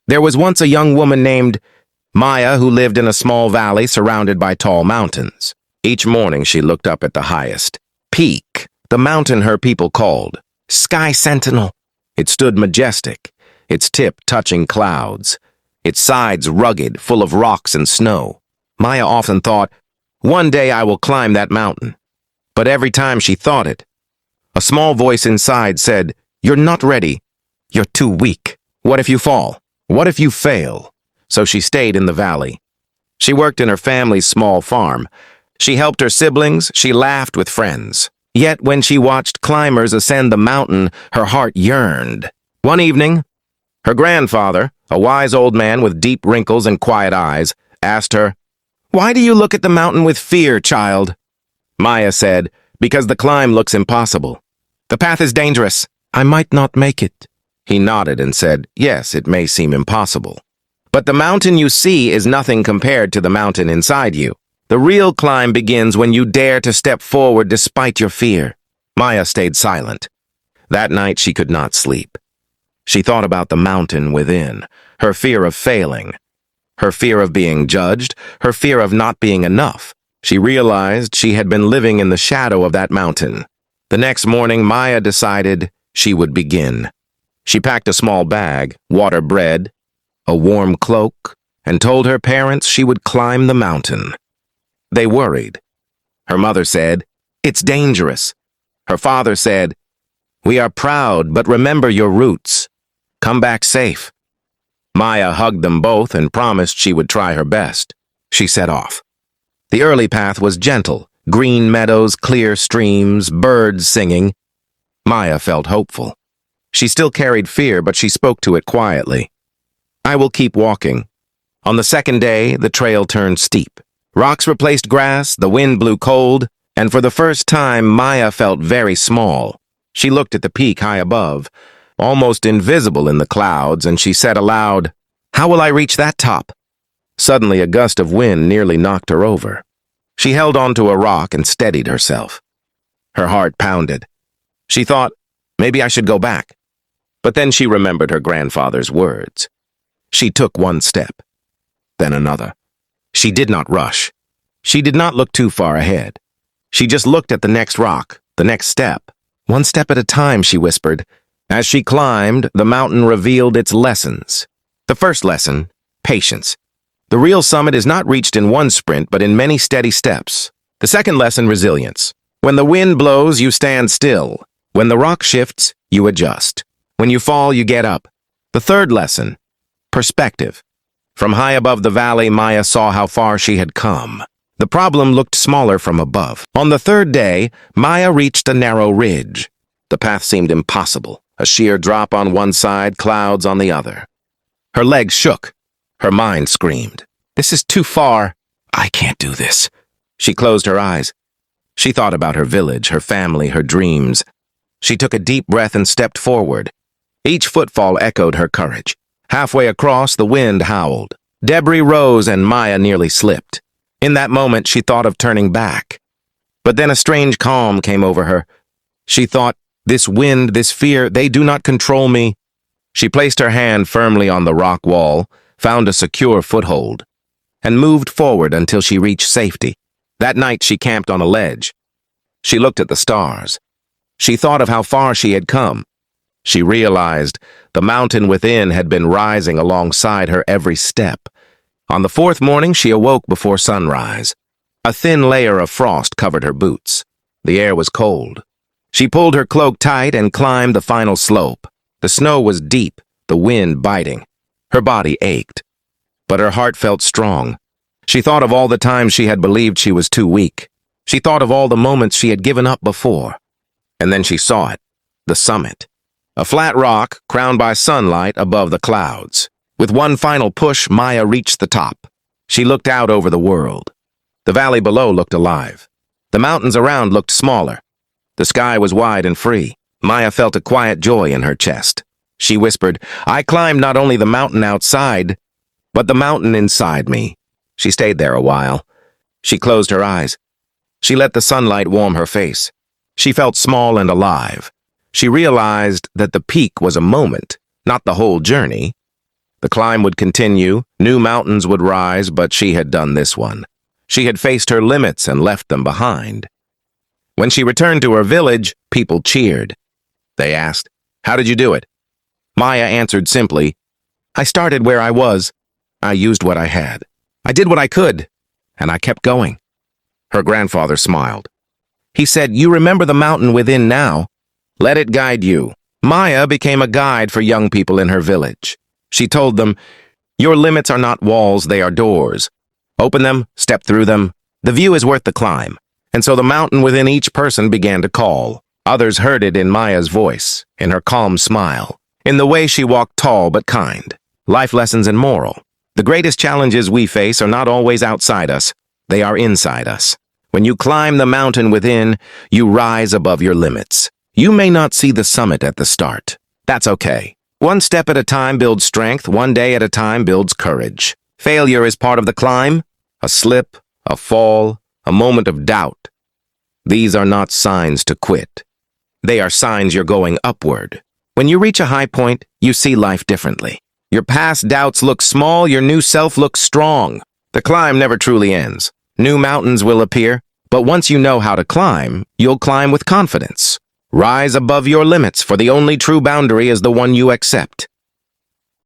There was once a young woman named Maya who lived in a small valley surrounded by tall mountains. Each morning she looked up at the highest peak, the mountain her people called Sky Sentinel. It stood majestic, its tip touching clouds, its sides rugged, full of rocks and snow. Maya often thought, "One day I will climb that mountain." But every time she thought it, a small voice inside said, "You're not ready. You're too weak. What if you fall? What if you fail?" So she stayed in the valley. She worked in her family's small farm. She helped her siblings, she laughed with friends. Yet when she watched climbers ascend the mountain, her heart yearned. One evening, her grandfather, a wise old man with deep wrinkles and quiet eyes, asked her, "Why do you look at the mountain with fear, child?" Maya said, "Because the climb looks impossible. The path is dangerous. I might not make it." He nodded and said, "Yes, it may seem impossible. But the mountain you see is nothing compared to the mountain inside you. The real climb begins when you dare to step forward despite your fear." Maya stayed silent. That night she could not sleep. She thought about the mountain within, her fear of failing, her fear of being judged, her fear of not being enough. She realized she had been living in the shadow of that mountain. The next morning, Maya decided she would begin. She packed a small bag, water, bread, a warm cloak, and told her parents she would climb the mountain. They worried. Her mother said, "It's dangerous." Her father said, "We are proud, but remember your roots. Come back safe." Maya hugged them both and promised she would try her best. She set off. The early path was gentle, green meadows, clear streams, birds singing. Maya felt hopeful. She still carried fear, but she spoke to it quietly. "I will keep walking." On the second day, the trail turned steep. Rocks replaced grass, the wind blew cold, and for the first time, Maya felt very small. She looked at the peak high above, almost invisible in the clouds, and she said aloud, "How will I reach that top?" Suddenly, a gust of wind nearly knocked her over. She held onto a rock and steadied herself. Her heart pounded. She thought, maybe I should go back. But then she remembered her grandfather's words. She took one step, then another. She did not rush. She did not look too far ahead. She just looked at the next rock, the next step. "One step at a time," she whispered. As she climbed, the mountain revealed its lessons. The first lesson, patience. The real summit is not reached in one sprint, but in many steady steps. The second lesson, resilience. When the wind blows, you stand still. When the rock shifts, you adjust. When you fall, you get up. The third lesson, perspective. From high above the valley, Maya saw how far she had come. The problem looked smaller from above. On the third day, Maya reached a narrow ridge. The path seemed impossible, a sheer drop on one side, clouds on the other. Her legs shook. Her mind screamed, "This is too far. I can't do this." She closed her eyes. She thought about her village, her family, her dreams. She took a deep breath and stepped forward. Each footfall echoed her courage. Halfway across, the wind howled. Debris rose and Maya nearly slipped. In that moment, she thought of turning back. But then a strange calm came over her. She thought, "This wind, this fear, they do not control me." She placed her hand firmly on the rock wall, found a secure foothold, and moved forward until she reached safety. That night, she camped on a ledge. She looked at the stars. She thought of how far she had come. She realized the mountain within had been rising alongside her every step. On the fourth morning, she awoke before sunrise. A thin layer of frost covered her boots. The air was cold. She pulled her cloak tight and climbed the final slope. The snow was deep, the wind biting. Her body ached, but her heart felt strong. She thought of all the times she had believed she was too weak. She thought of all the moments she had given up before. And then she saw it, the summit. A flat rock crowned by sunlight above the clouds. With one final push, Maya reached the top. She looked out over the world. The valley below looked alive. The mountains around looked smaller. The sky was wide and free. Maya felt a quiet joy in her chest. She whispered, "I climbed not only the mountain outside, but the mountain inside me." She stayed there a while. She closed her eyes. She let the sunlight warm her face. She felt small and alive. She realized that the peak was a moment, not the whole journey. The climb would continue, new mountains would rise, but she had done this one. She had faced her limits and left them behind. When she returned to her village, people cheered. They asked, "How did you do it?" Maya answered simply, "I started where I was. I used what I had. I did what I could, and I kept going." Her grandfather smiled. He said, "You remember the mountain within now. Let it guide you." Maya became a guide for young people in her village. She told them, "Your limits are not walls, they are doors. Open them, step through them. The view is worth the climb." And so the mountain within each person began to call. Others heard it in Maya's voice, in her calm smile, in the way she walked tall but kind. Life lessons and moral. The greatest challenges we face are not always outside us. They are inside us. When you climb the mountain within, you rise above your limits. You may not see the summit at the start. That's okay. One step at a time builds strength, one day at a time builds courage. Failure is part of the climb. A slip, a fall, a moment of doubt. These are not signs to quit. They are signs you're going upward. When you reach a high point, you see life differently. Your past doubts look small, your new self looks strong. The climb never truly ends. New mountains will appear, but once you know how to climb, you'll climb with confidence. Rise above your limits, for the only true boundary is the one you accept.